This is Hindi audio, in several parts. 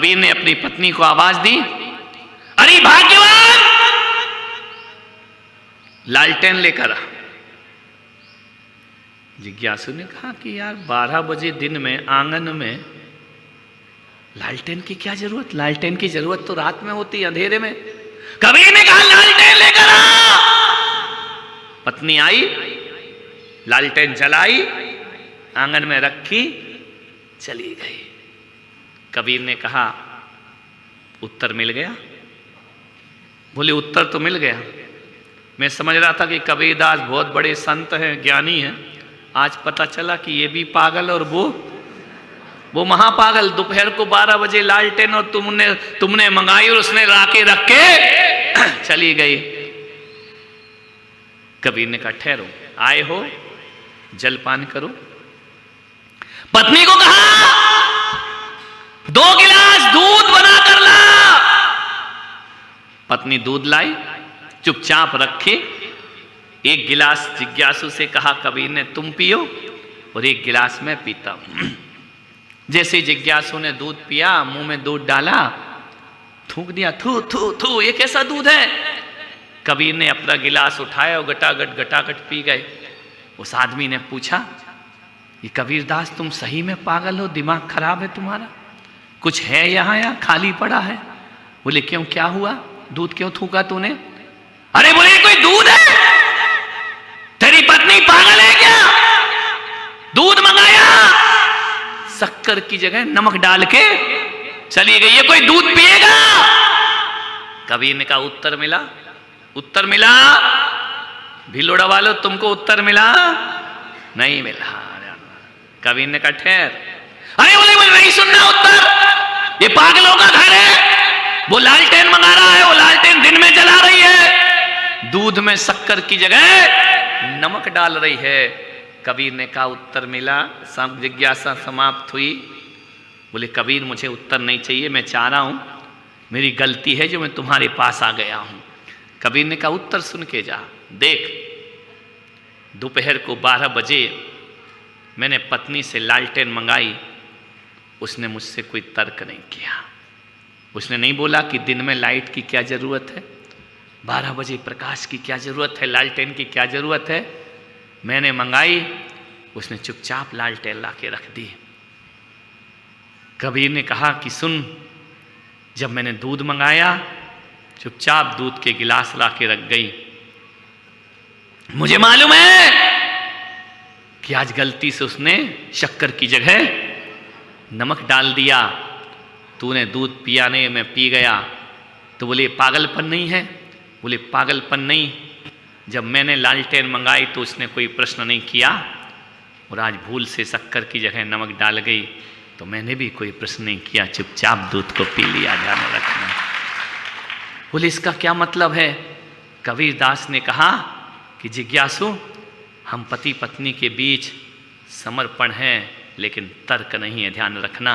कबीर ने अपनी पत्नी को आवाज दी, अरे भाग्यवान, लालटेन लेकर आ। जिज्ञासु ने कहा कि यार 12 बजे दिन में आंगन में लालटेन की क्या जरूरत? लालटेन की जरूरत तो रात में होती है, अंधेरे में। कबीर ने कहा लालटेन लेकर आ। पत्नी आई, लालटेन जलाई, आंगन में रखी, चली गई। कबीर ने कहा उत्तर मिल गया? बोले उत्तर तो मिल गया। मैं समझ रहा था कि कबीरदास बहुत बड़े संत हैं, ज्ञानी हैं, आज पता चला कि ये भी पागल और वो महापागल। दोपहर को 12 बजे लालटेन और तुमने मंगाई और उसने लाके रख के चली गई। कबीर ने कहा ठहरो, आए हो जलपान करो। पत्नी को कहा 2 गिलास दूध बना कर ला। पत्नी दूध लाई, चुपचाप रखे। 1 गिलास जिज्ञासु से कहा कबीर ने तुम पियो और 1 गिलास मैं पीता हूं। जैसे जिज्ञासु ने दूध पिया, मुंह में दूध डाला, थूक दिया, थू थू थू, ये कैसा दूध है? कबीर ने अपना गिलास उठाया और गटागट पी गए। उस आदमी ने पूछा, ये कबीरदास तुम सही में पागल हो, दिमाग खराब है तुम्हारा, कुछ है यहाँ या खाली पड़ा है? बोले क्यों, क्या हुआ? दूध क्यों थूका तूने? अरे बोले कोई दूध है? तेरी पत्नी पागल है क्या? दूध मंगाया, शक्कर की जगह नमक डाल के चली गई, ये कोई दूध पिएगा? कबीर ने कहा उत्तर मिला, उत्तर मिला। भिलोड़ा वालों तुमको उत्तर मिला? नहीं मिला। कबीर ने कहा ठहर। अरे बोले नहीं सुनना उत्तर, ये पागलों का घर है, वो लालटेन मंगा रहा है, वो लालटेन दिन में जला रही है, दूध में शक्कर की जगह नमक डाल रही है। कबीर ने कहा उत्तर मिला। जिज्ञासा समाप्त हुई। बोले कबीर मुझे उत्तर नहीं चाहिए, मैं चाह रहा हूं, मेरी गलती है जो मैं तुम्हारे पास आ गया हूं। कबीर ने कहा उत्तर सुन के जा। देख, दोपहर को 12 बजे मैंने पत्नी से लालटेन मंगाई, उसने मुझसे कोई तर्क नहीं किया। उसने नहीं बोला कि दिन में लाइट की क्या जरूरत है, 12 बजे प्रकाश की क्या जरूरत है, लालटेन की क्या जरूरत है। मैंने मंगाई, उसने चुपचाप लालटेन ला के रख दी। कबीर ने कहा कि सुन, जब मैंने दूध मंगाया, चुपचाप दूध के गिलास ला के रख गई। मुझे मालूम है कि आज गलती से उसने शक्कर की जगह नमक डाल दिया, तूने दूध पिया नहीं, मैं पी गया। तो बोले पागलपन नहीं है? बोले पागलपन नहीं, जब मैंने लालटेन मंगाई तो उसने कोई प्रश्न नहीं किया, और आज भूल से शक्कर की जगह नमक डाल गई तो मैंने भी कोई प्रश्न नहीं किया, चुपचाप दूध को पी लिया। ध्यान रखना। बोले इसका क्या मतलब है? कबीरदास ने कहा कि जिज्ञासु, हम पति पत्नी के बीच समर्पण है लेकिन तर्क नहीं है। ध्यान रखना,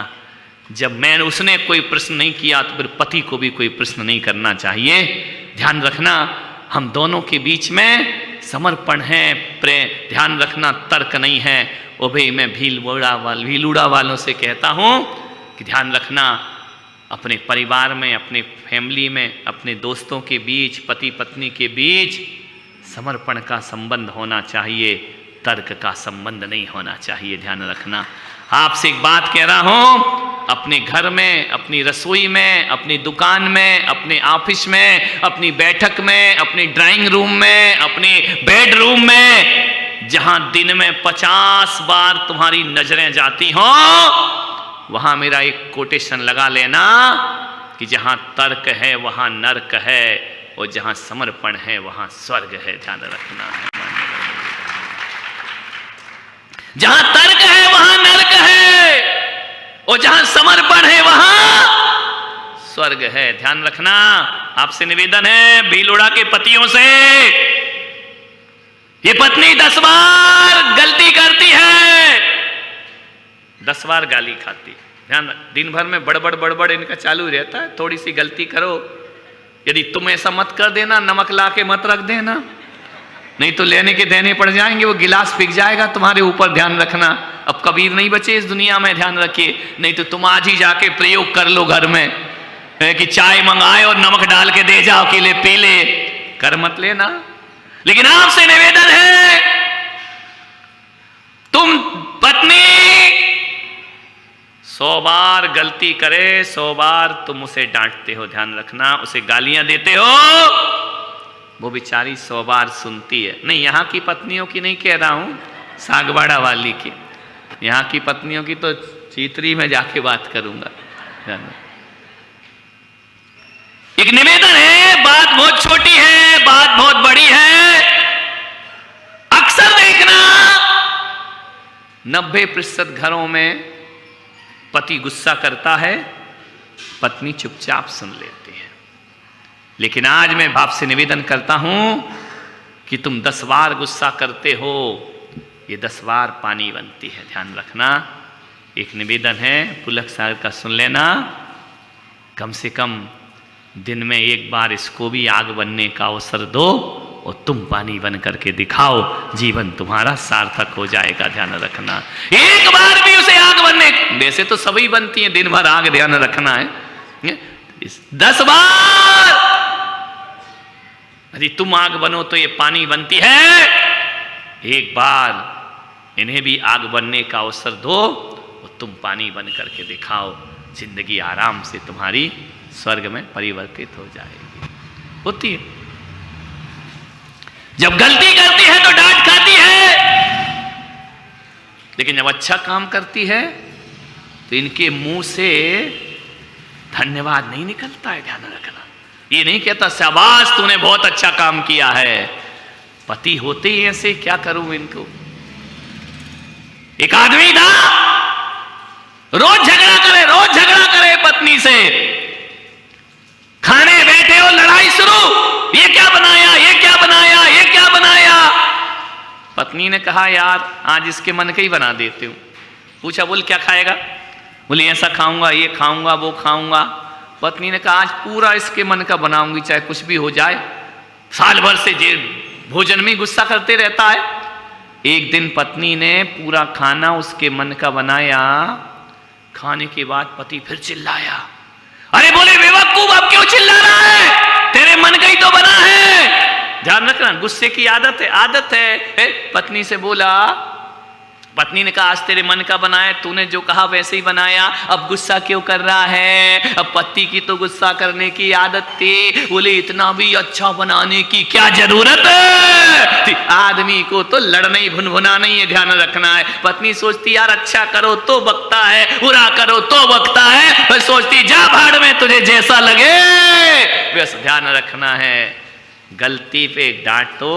जब मैंने उसने कोई प्रश्न नहीं किया तो फिर पति को भी कोई प्रश्न नहीं करना चाहिए। ध्यान रखना, हम दोनों के बीच में समर्पण है, प्रेम। ध्यान रखना, तर्क नहीं है। ओ भाई, मैं भीलूड़ा वालों से कहता हूं कि ध्यान रखना, अपने परिवार में, अपने फैमिली में, अपने दोस्तों के बीच, पति पत्नी के बीच समर्पण का संबंध होना चाहिए, तर्क का संबंध नहीं होना चाहिए। ध्यान रखना। आपसे एक बात कह रहा हूं, अपने घर में, अपनी रसोई में, अपनी दुकान में, अपने ऑफिस में, अपनी बैठक में, अपनी ड्राइंग रूम में, अपने बेडरूम में, जहां दिन में 50 बार तुम्हारी नजरें जाती हो, वहां मेरा एक कोटेशन लगा लेना कि जहां तर्क है वहां नर्क है, और जहां समर्पण है वहां स्वर्ग है। ध्यान रखना। जहां तर्क है वहां नर्क है, और जहां समर्पण है वहां स्वर्ग है। ध्यान रखना। आपसे निवेदन है भीलूड़ा के पतियों से, ये पत्नी 10 बार गलती करती है, 10 बार गाली खाती। ध्यान, दिन भर में बड़बड़ इनका चालू रहता है। थोड़ी सी गलती करो, यदि तुम ऐसा मत कर देना, नमक ला के मत रख देना, नहीं तो लेने के देने पड़ जाएंगे, वो गिलास पिघल जाएगा तुम्हारे ऊपर। ध्यान रखना। अब कबीर नहीं बचे इस दुनिया में, ध्यान रखिए। नहीं तो तुम आज ही जाके प्रयोग कर लो घर में कि चाय मंगाए और नमक डाल के दे जाओ, अकेले पी ले, कर मत लेना। लेकिन आपसे निवेदन है, तुम पत्नी 100 बार गलती करे, 100 बार तुम उसे डांटते हो, ध्यान रखना, उसे गालियां देते हो, वो बेचारी 100 बार सुनती है। नहीं, यहां की पत्नियों की नहीं कह रहा हूं, सागवाड़ा वाली की। यहां की पत्नियों की तो चीतरी में जाके बात करूंगा। एक निवेदन है, बात बहुत छोटी है, बात बहुत बड़ी है। अक्सर देखना 90% घरों में पति गुस्सा करता है, पत्नी चुपचाप सुन लेती है। लेकिन आज मैं बाप से निवेदन करता हूं कि तुम 10 बार गुस्सा करते हो, ये 10 बार पानी बनती है, ध्यान रखना। एक निवेदन है, पुलक साहब का सुन लेना, कम से कम दिन में 1 बार इसको भी आग बनने का अवसर दो और तुम पानी बन करके दिखाओ, जीवन तुम्हारा सार्थक हो जाएगा, ध्यान रखना। एक बार भी उसे आग बनने, वैसे तो सभी बनती है दिन भर आग, ध्यान रखना है। 10 बार यदि तुम आग बनो तो ये पानी बनती है, एक बार इन्हें भी आग बनने का अवसर दो और तुम पानी बन करके दिखाओ, जिंदगी आराम से तुम्हारी स्वर्ग में परिवर्तित हो जाएगी। होती है, जब गलती करती है तो डांट खाती है, लेकिन जब अच्छा काम करती है तो इनके मुंह से धन्यवाद नहीं निकलता है, ध्यान रखना। ये नहीं कहता शाबाश तूने बहुत अच्छा काम किया है। पति होते ही ऐसे, क्या करूं इनको। एक आदमी था, रोज झगड़ा करे पत्नी से, खाने बैठे हो लड़ाई शुरू, ये क्या बनाया, ये क्या बनाया, ये क्या बनाया। पत्नी ने कहा यार आज इसके मन का ही बना देती हूं। पूछा बोल क्या खाएगा, बोले ऐसा खाऊंगा, ये खाऊंगा, वो खाऊंगा। पत्नी ने कहा आज पूरा इसके मन का बनाऊंगी, चाहे कुछ भी हो जाए। साल भर से जे भोजन में गुस्सा करते रहता है। एक दिन पत्नी ने पूरा खाना उसके मन का बनाया, खाने के बाद पति फिर चिल्लाया, अरे बोले बेवकूफ अब क्यों चिल्ला रहा है, तेरे मन का ही तो बना है। ध्यान रखना, गुस्से की आदत है। पत्नी से बोला, पत्नी ने कहा आज तेरे मन का बनाया, तूने जो कहा वैसे ही बनाया, अब गुस्सा क्यों कर रहा है। अब पति की तो गुस्सा करने की आदत थी, बोले इतना भी अच्छा बनाने की क्या जरूरत है। आदमी को तो लड़ना ही भुनभुना नहीं है, ध्यान रखना है। पत्नी सोचती यार अच्छा करो तो बकता है, बुरा करो तो बकता है, फिर सोचती जा भाड़ में तुझे जैसा लगे। बस ध्यान रखना है, गलती पे डांटो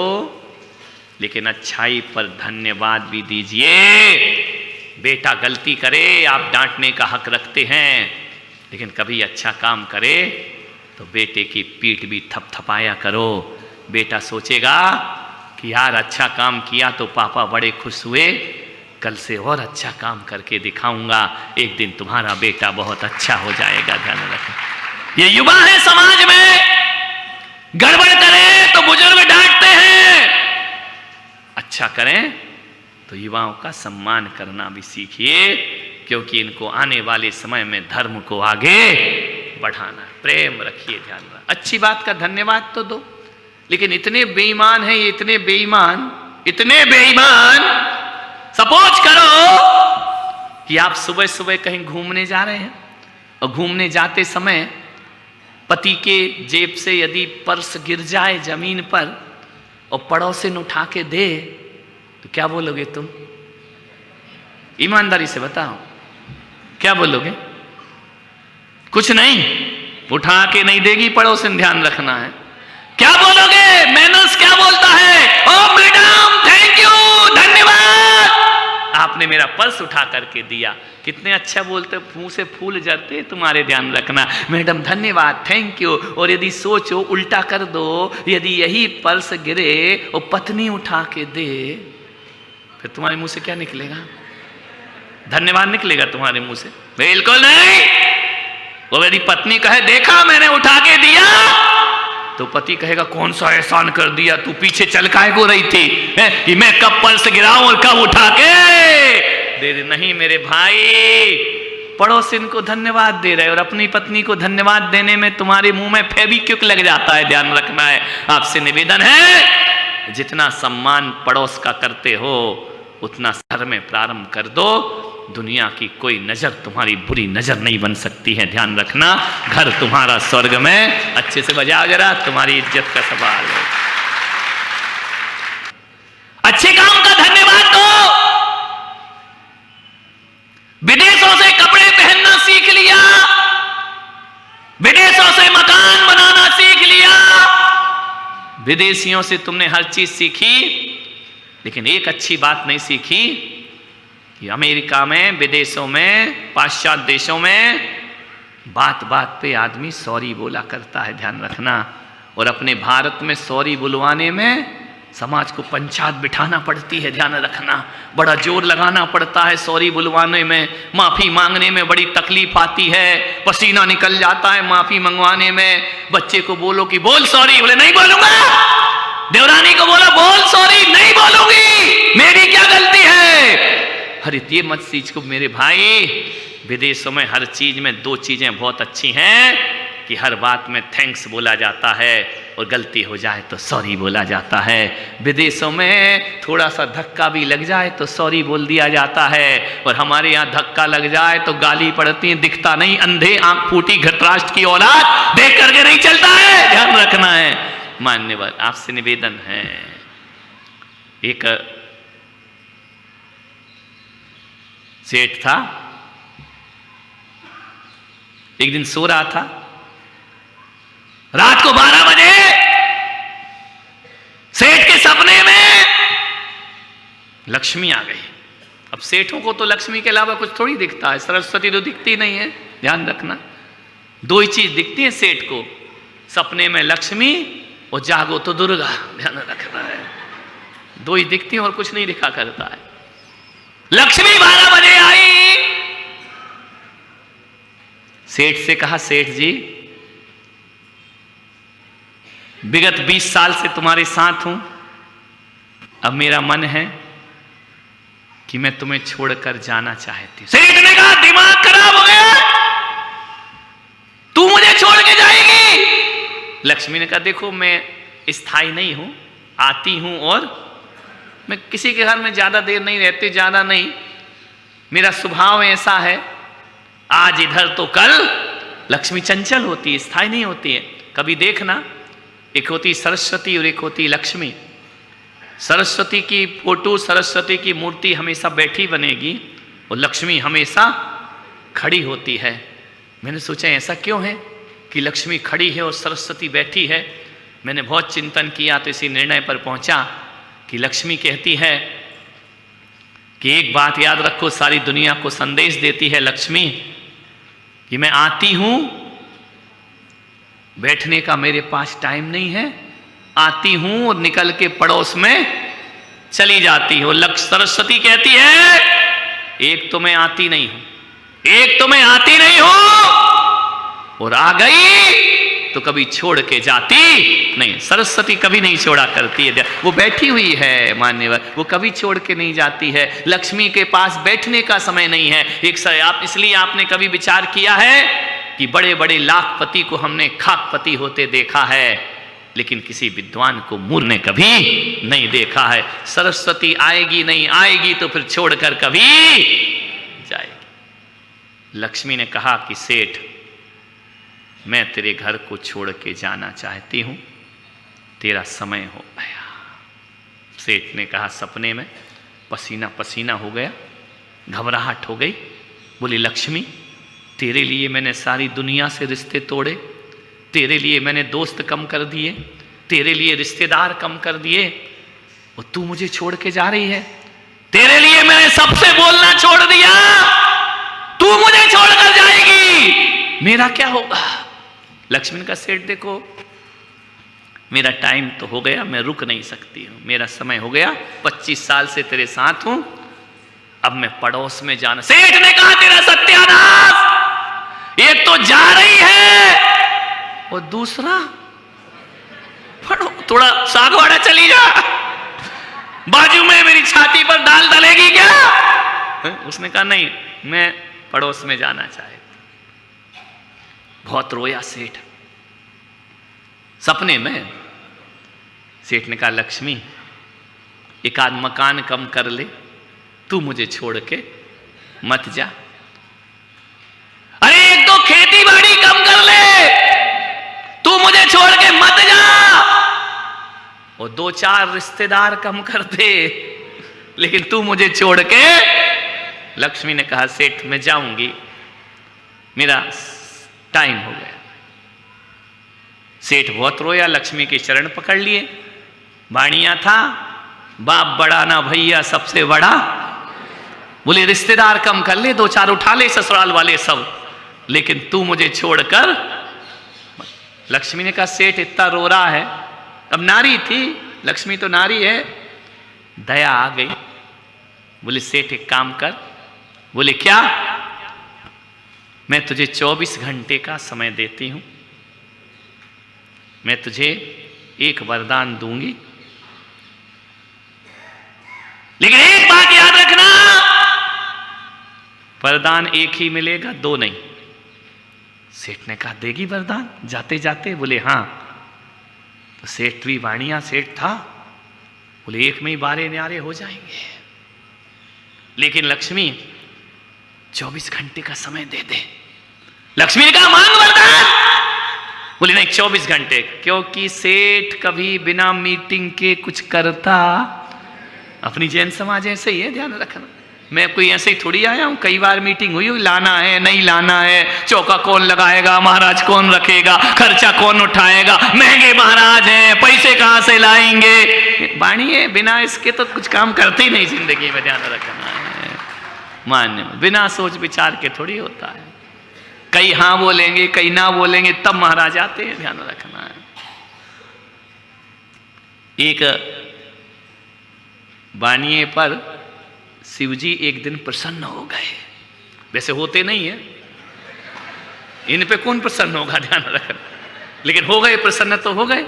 लेकिन अच्छाई पर धन्यवाद भी दीजिए। बेटा गलती करे आप डांटने का हक रखते हैं, लेकिन कभी अच्छा काम करे तो बेटे की पीठ भी थपथपाया करो। बेटा सोचेगा कि यार अच्छा काम किया तो पापा बड़े खुश हुए, कल से और अच्छा काम करके दिखाऊंगा, एक दिन तुम्हारा बेटा बहुत अच्छा हो जाएगा। ध्यान रखें, ये युवा है समाज में, गड़बड़ करें तो बुजुर्ग डांटते हैं, अच्छा करें तो युवाओं का सम्मान करना भी सीखिए, क्योंकि इनको आने वाले समय में धर्म को आगे बढ़ाना। प्रेम रखिए, ध्यान रखिए, अच्छी बात का धन्यवाद तो दो। लेकिन इतने बेईमान हैं ये, इतने बेईमान। सपोज करो कि आप सुबह सुबह कहीं घूमने जा रहे हैं और घूमने जाते समय पति के जेब से यदि पर्स गिर जाए जमीन पर और पड़ोसिन उठा के दे तो क्या बोलोगे तुम? ईमानदारी से बताओ, क्या बोलोगे? कुछ नहीं, उठा के नहीं देगी पड़ोसिन, ध्यान रखना है। क्या बोलोगे? मैनर्स क्या बोलता है? ओ मैडम थैंक यू, धन्यवाद, आपने मेरा पर्स उठा करके दिया। कितने अच्छा बोलते, मुंह से फूल जरते तुम्हारे, ध्यान रखना। मैडम धन्यवाद, थैंक यू। और यदि सोचो उल्टा कर दो, यदि यही पर्स गिरे और पत्नी उठा के दे, फिर तुम्हारे मुंह से क्या निकलेगा? धन्यवाद निकलेगा तुम्हारे मुंह से? बिल्कुल नहीं। वो यदि पत्नी कहे देखा मैंने उठा के दिया, तो पति कहेगा कौन सा एहसान कर दिया, तू पीछे चल काहे को रही थी कि मैं कब पर्स गिराऊं और कब उठा के दे दे। नहीं मेरे भाई, पड़ोसिन को धन्यवाद दे रहे और अपनी पत्नी को धन्यवाद देने में तुम्हारे मुंह में फेविक्विक लग जाता है, ध्यान रखना है। आपसे निवेदन है, जितना सम्मान पड़ोस का करते हो उतना घर में प्रारंभ कर दो। दुनिया की कोई नजर तुम्हारी बुरी नजर नहीं बन सकती है, ध्यान रखना। घर तुम्हारा स्वर्ग में। अच्छे से बजाओ जरा, तुम्हारी इज्जत का सवाल है। अच्छे काम का धन्यवाद दो। विदेशों से कपड़े पहनना सीख लिया, विदेशों से मकान बनाना सीख लिया, विदेशियों से तुमने हर चीज सीखी, लेकिन एक अच्छी बात नहीं सीखी कि अमेरिका में, विदेशों में, पाश्चात्य देशों में बात बात पे आदमी सॉरी बोला करता है, ध्यान रखना। और अपने भारत में सॉरी बुलवाने में समाज को पंचायत बिठाना पड़ती है, ध्यान रखना। बड़ा जोर लगाना पड़ता है सॉरी बुलवाने में, माफी मांगने में बड़ी तकलीफ आती है, पसीना निकल जाता है माफी मंगवाने में। बच्चे को बोलो कि बोल सॉरी, बोले नहीं बोलूंगा। देवरानी को बोला बोल सॉरी, नहीं बोलूंगी, मेरी क्या गलती है। अरे ये मत सीख को मेरे भाई, विदेशों में हर चीज में दो चीजें बहुत अच्छी हैं कि हर बात में थैंक्स बोला जाता है और गलती हो जाए तो सॉरी बोला जाता है। विदेशों में थोड़ा सा धक्का भी लग जाए तो सॉरी बोल दिया जाता है, और हमारे यहाँ धक्का लग जाए तो गाली पड़ती है, दिखता नहीं, अंधे आंख फूटी घटराष्ट्र की औलाद, देख करके नहीं चलता है, ध्यान रखना है। मान्यवर, आपसे निवेदन है, एक सेठ था, एक दिन सो रहा था, रात को 12 बजे सेठ के सपने में लक्ष्मी आ गई। अब सेठों को तो लक्ष्मी के अलावा कुछ थोड़ी दिखता है, सरस्वती तो दिखती नहीं है, ध्यान रखना। दो ही चीज दिखती है सेठ को, सपने में लक्ष्मी और जागो तो दुर्गा, ध्यान रखना है। दो ही दिखती है और कुछ नहीं दिखा करता है। लक्ष्मी 12 बजे आई, सेठ से कहा सेठ जी विगत 20 साल से तुम्हारे साथ हूं, अब मेरा मन है कि मैं तुम्हें छोड़कर जाना चाहती हूं। सेठ ने कहा दिमाग खराब हो गया, तू मुझे छोड़ के जाएगी। लक्ष्मी ने कहा देखो मैं स्थायी नहीं हूं, आती हूं और मैं किसी के घर में ज्यादा देर नहीं रहती, ज्यादा नहीं, मेरा स्वभाव ऐसा है, आज इधर तो कल। लक्ष्मी चंचल होती है, स्थायी नहीं होती है। कभी देखना, एक होती सरस्वती और एक होती लक्ष्मी। सरस्वती की फोटो, सरस्वती की मूर्ति हमेशा बैठी बनेगी और लक्ष्मी हमेशा खड़ी होती है। मैंने सोचा ऐसा क्यों है कि लक्ष्मी खड़ी है और सरस्वती बैठी है। मैंने बहुत चिंतन किया तो इसी निर्णय पर पहुंचा कि लक्ष्मी कहती है कि एक बात याद रखो, सारी दुनिया को संदेश देती है लक्ष्मी कि मैं आती हूं, बैठने का मेरे पास टाइम नहीं है, आती हूं और निकल के पड़ोस में चली जाती हूं। सरस्वती कहती है एक तो मैं आती नहीं हूं, एक तो मैं आती नहीं हूं, और आ गई तो कभी छोड़ के जाती नहीं। सरस्वती कभी नहीं छोड़ा करती है, वो बैठी हुई है मान्यवर, वो कभी छोड़ के नहीं जाती है। लक्ष्मी के पास बैठने का समय नहीं है। इसलिए आपने कभी विचार किया है कि बड़े बड़े लाखपति को हमने खाकपति होते देखा है, लेकिन किसी विद्वान को मूर्ख ने कभी नहीं देखा है। सरस्वती आएगी नहीं, आएगी तो फिर छोड़कर कभी जाएगी। लक्ष्मी ने कहा कि सेठ मैं तेरे घर को छोड़ के जाना चाहती हूं, तेरा समय हो गया। सेठ ने कहा, सपने में पसीना पसीना हो गया, घबराहट हो गई। बोली लक्ष्मी तेरे लिए मैंने सारी दुनिया से रिश्ते तोड़े, तेरे लिए मैंने दोस्त कम कर दिए, तेरे लिए रिश्तेदार कम कर दिए, और तू मुझे छोड़ के जा रही है। तेरे लिए मैंने सबसे बोलना छोड़ दिया, तू मुझे छोड़कर जाएगी, मेरा क्या होगा। लक्ष्मी का सेठ देखो मेरा टाइम तो हो गया, मैं रुक नहीं सकती हूं, मेरा समय हो गया, 25 साल से तेरे साथ हूं, अब मैं पड़ोस में जाना। सेठ ने कहा तेरा सत्यानाश, एक तो जा रही है और दूसरा थोड़ा सागवाड़ा चली जा, बाजू में मेरी छाती पर दाल डलेगी क्या। उसने कहा नहीं, मैं पड़ोस में जाना चाहे। बहुत रोया सेठ। सपने में सेठ ने कहा लक्ष्मी एक आध मकान कम कर ले, तू मुझे छोड़ के मत जा। अरे एक तो खेती बाड़ी कम कर ले, तू मुझे छोड़ के मत जा। और दो चार रिश्तेदार कम कर दे, लेकिन तू मुझे छोड़ के। लक्ष्मी ने कहा सेठ मैं जाऊंगी, मेरा टाइम हो गया। सेठ बहुत रोया, लक्ष्मी के चरण पकड़ लिए। बाणिया था, बाप बड़ा ना भैया सबसे बड़ा। बोले रिश्तेदार कम कर ले, दो चार उठा ले ससुराल वाले सब, लेकिन तू मुझे छोड़कर। लक्ष्मी ने कहा सेठ इतना रो रहा है। अब नारी थी, लक्ष्मी तो नारी है, दया आ गई। बोले सेठ एक काम कर। बोले क्या? मैं तुझे 24 घंटे का समय देती हूं, मैं तुझे एक वरदान दूंगी, लेकिन एक बात याद रखना, वरदान एक ही मिलेगा, दो नहीं। सेठ ने कहा देगी वरदान जाते जाते? बोले हाँ। तो सेठ भी वाणिया सेठ था, बोले एक में ही बारे न्यारे हो जाएंगे, लेकिन लक्ष्मी 24 घंटे का समय दे दे। लक्ष्मी ने कहा मांग वरदान। बोले नहीं 24 घंटे, क्योंकि सेठ कभी बिना मीटिंग के कुछ करता। अपनी जैन समाज ऐसे ही है, ध्यान रखना। मैं कोई ऐसे ही थोड़ी आया हूं, कई बार मीटिंग हुई, लाना है नहीं लाना है, चौका कौन लगाएगा, महाराज कौन रखेगा, खर्चा कौन उठाएगा, महंगे महाराज हैं, पैसे कहां से लाएंगे। वाणी है, बिना इसके तो कुछ काम करते ही नहीं जिंदगी में, ध्यान रखना है। मान्य बिना सोच विचार के थोड़ी होता है। कई हाँ बोलेंगे कई ना बोलेंगे, तब महाराज आते हैं, ध्यान रखना है। एक बानिए पर शिवजी एक दिन प्रसन्न हो गए। वैसे होते नहीं है, इन पे कौन प्रसन्न होगा, ध्यान रखना, लेकिन हो गए, प्रसन्न तो हो गए।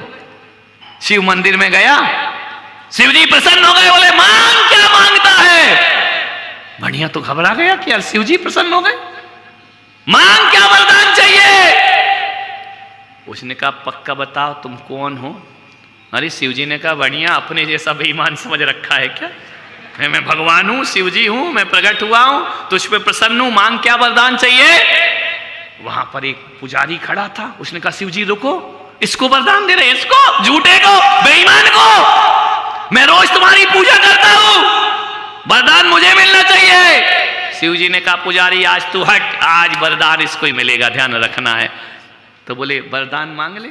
शिव मंदिर में गया, शिवजी प्रसन्न हो गए। बोले मांग क्या मांगता है? बढ़िया तो घबरा गया कि यार शिवजी प्रसन्न हो गए, मांग क्या वरदान चाहिए? उसने कहा पक्का बताओ तुम कौन हो। अरे शिवजी ने कहा बढ़िया, अपने जैसा बेईमान समझ रखा है क्या? मैं भगवान हूं, शिवजी हूं, मैं प्रकट हुआ हूं, तुझ पे प्रसन्न हूं, मांग क्या वरदान चाहिए? वहां पर एक पुजारी खड़ा था, उसने कहा शिवजी रुको, इसको वरदान दे रहे, इसको, झूठे को, बेईमान को, मैं रोज तुम्हारी पूजा करता हूं, वरदान मुझे मिलना चाहिए। शिवजी ने कहा पुजारी आज तू हट, आज वरदान इसको ही मिलेगा, ध्यान रखना है। तो बोले वरदान मांग ले।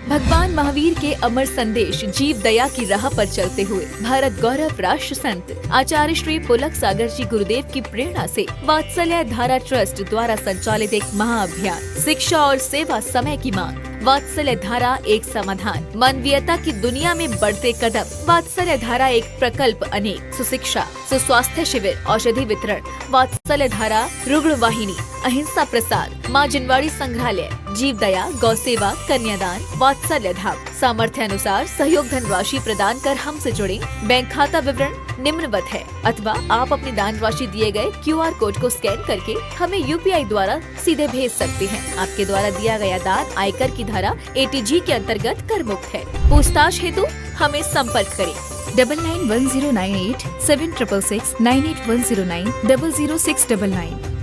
भगवान महावीर के अमर संदेश जीव दया की राह पर चलते हुए भारत गौरव राष्ट्र संत आचार्य श्री पुलक सागर जी गुरुदेव की प्रेरणा से वात्सल्य धारा ट्रस्ट द्वारा संचालित एक महाअभियान शिक्षा और सेवा समय की मांग। वात्सल्य धारा एक समाधान, मानवीयता की दुनिया में बढ़ते कदम। वात्सल्य धारा एक प्रकल्प अनेक, सुशिक्षा, सुस्वास्थ्य शिविर, औषधि वितरण, वात्सल्य धारा रुग्ण वाहिनी, अहिंसा प्रसार, माँ जिनवाड़ी संग्रहालय, जीव दया, गौ सेवा, कन्यादान, वात्सल्य धाम। सामर्थ्य अनुसार सहयोग धनराशि प्रदान कर हमसे जुड़े। बैंक खाता विवरण निम्नवत है, अथवा आप अपनी दान राशि दिए गए QR कोड को स्कैन करके हमें UPI द्वारा सीधे भेज सकते हैं। आपके द्वारा दिया गया दान आयकर की धारा ATG के अंतर्गत कर मुक्त है। पूछताछ हेतु हमें संपर्क करें 991098 7666 98109 00699।